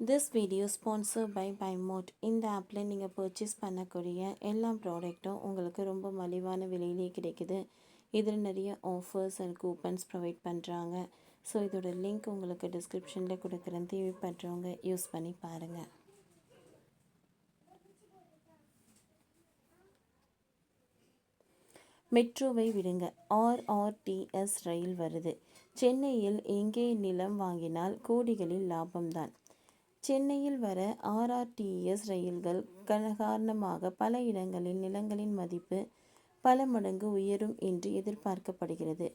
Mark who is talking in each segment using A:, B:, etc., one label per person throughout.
A: This video sponsor by Mod. இந்த ஆப்பில் நீங்கள் பர்ச்சேஸ் பண்ணக்கூடிய எல்லா ப்ராடக்ட்டும் உங்களுக்கு ரொம்ப மலிவான விலையிலே கிடைக்குது. இதில் நிறைய ஆஃபர்ஸ் அண்ட் கூப்பன்ஸ் ப்ரொவைட் பண்ணுறாங்க. ஸோ இதோட லிங்க் உங்களுக்கு டிஸ்கிரிப்ஷனில் கொடுக்குறேன். தேவைப்படுறவங்க யூஸ் பண்ணி பாருங்கள். மெட்ரோவை விடுங்க, ஆர்ஆர்டிஎஸ் ரயில் வருது. சென்னையில் எங்கே நிலம் வாங்கினால் கோடிகளில் லாபம்தான். சென்னையில் வர ஆர்ஆர்டிஎஸ் ரயில்கள் காரணமாக பல இடங்களில் நிலங்களின் மதிப்பு பல மடங்கு உயரும் என்று எதிர்பார்க்கப்படுகிறது.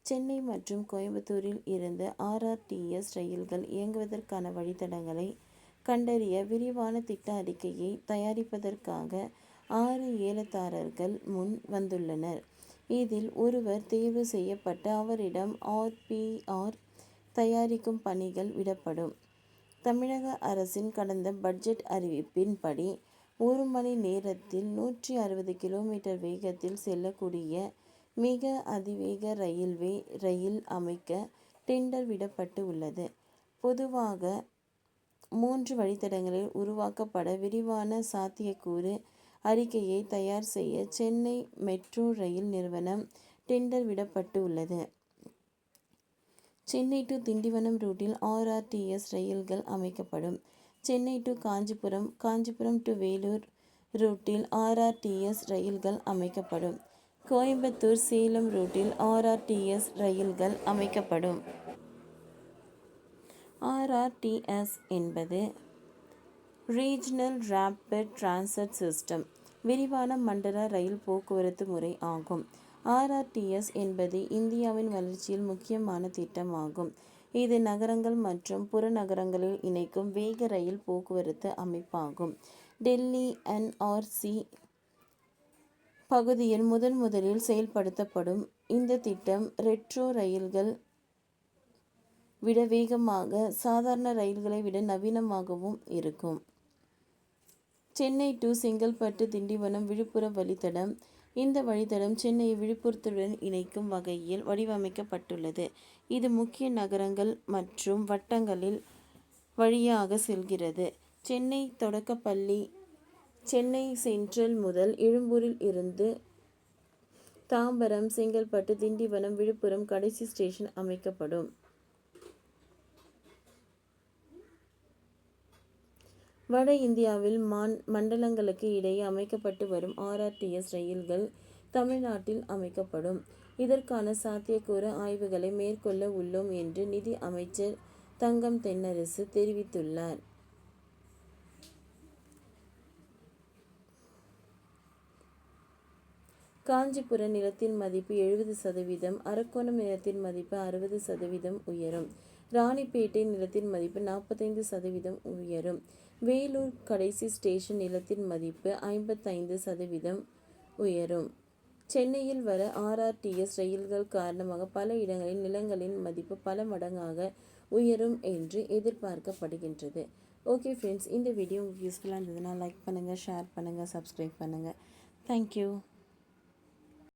A: சென்னை மற்றும் கோயம்புத்தூரில் இருந்து ஆர்ஆர்டிஎஸ் ரயில்கள் இயங்குவதற்கான வழித்தடங்களை கண்டறிய விரிவான திட்ட அறிக்கையை தயாரிப்பதற்காக 6 ஏலதாரர்கள் முன் வந்துள்ளனர். இதில் ஒருவர் தேர்வு செய்யப்பட்டு அவரிடம் ஆர்பிஆர் தயாரிக்கும் பணிகள் விடப்படும். தமிழக அரசின் கடந்த பட்ஜெட் அறிவிப்பின்படி 1 மணி நேரத்தில் 160 கிலோமீட்டர் வேகத்தில் செல்லக்கூடிய மிக அதிவேக ரயில் அமைக்க டெண்டர் விடப்பட்டு உள்ளது. பொதுவாக 3 வழித்தடங்களில் உருவாக்கப்பட விரிவான சாத்தியக்கூறு அறிக்கையை தயார் செய்ய சென்னை மெட்ரோ ரயில் நிறுவனம் டெண்டர் விடப்பட்டு உள்ளது. சென்னை டு திண்டிவனம் ரூட்டில் ஆர்ஆர்டிஎஸ் ரயில்கள் அமைக்கப்படும். சென்னை டு காஞ்சிபுரம், காஞ்சிபுரம் டு வேலூர் ரூட்டில் ஆர்ஆர்டிஎஸ் ரயில்கள் அமைக்கப்படும். கோயம்புத்தூர் சேலம் ரூட்டில் ஆர்ஆர்டிஎஸ் ரயில்கள் அமைக்கப்படும். ஆர்ஆர்டிஎஸ் என்பது ரீஜனல் ரேபிட் டிரான்சிட் சிஸ்டம், விரிவான மண்டல ரயில் போக்குவரத்து முறை ஆகும். ஆர்ஆர்டிஎஸ் என்பது இந்தியாவின் வளர்ச்சியில் முக்கியமான திட்டமாகும். இது நகரங்கள் மற்றும் புறநகரங்களில் இணைக்கும் வேக ரயில் போக்குவரத்து அமைப்பாகும். டெல்லி என்ஆர்சி பகுதியில் முதலில் செயல்படுத்தப்படும் இந்த திட்டம் ரெட்ரோ ரயில்கள் விட வேகமாக, சாதாரண ரயில்களை விட நவீனமாகவும் இருக்கும். சென்னை டு செங்கல்பட்டு திண்டிவனம் விழுப்புரம் வழித்தடம். இந்த வழித்தடம் சென்னையை விழுப்புரத்துடன் இணைக்கும் வகையில் வடிவமைக்கப்பட்டுள்ளது. இது முக்கிய நகரங்கள் மற்றும் வட்டங்களில் வழியாக செல்கிறது. சென்னை தொடக்கப்பள்ளி சென்னை சென்ட்ரல் முதல் எழும்பூரில் இருந்து தாம்பரம், செங்கல்பட்டு, திண்டிவனம், விழுப்புரம் கடைசி ஸ்டேஷன் அமைக்கப்படும். வட இந்தியாவில் மண்டலங்களுக்கு இடையே அமைக்கப்பட்டு வரும் ஆர்ஆர்டிஎஸ் ரயில்கள் தமிழ்நாட்டில் அமைக்கப்படும். இதற்கான சாத்தியக்கூறு ஆய்வுகளை மேற்கொள்ள உள்ளோம் என்று நிதி அமைச்சர் தங்கம் தென்னரசு தெரிவித்துள்ளார். காஞ்சிபுரம் நிலத்தின் மதிப்பு 70%, அரக்கோணம் நிலத்தின் மதிப்பு 60% உயரும். ராணிப்பேட்டை நிலத்தின் மதிப்பு 45% உயரும். வேலூர் கடைசி ஸ்டேஷன் நிலத்தின் மதிப்பு 55% உயரும். சென்னையில் வர ஆர்ஆர்டிஎஸ் ரயில்கள் காரணமாக பல இடங்களில் நிலங்களின் மதிப்பு பல மடங்காக உயரும் என்று எதிர்பார்க்கப்படுகின்றது. ஓகே ஃப்ரெண்ட்ஸ், இந்த வீடியோ உங்களுக்கு யூஸ்ஃபுல்லாக இருந்ததுன்னா லைக் பண்ணுங்கள், ஷேர் பண்ணுங்கள், சப்ஸ்கிரைப் பண்ணுங்கள். தேங்க்யூ.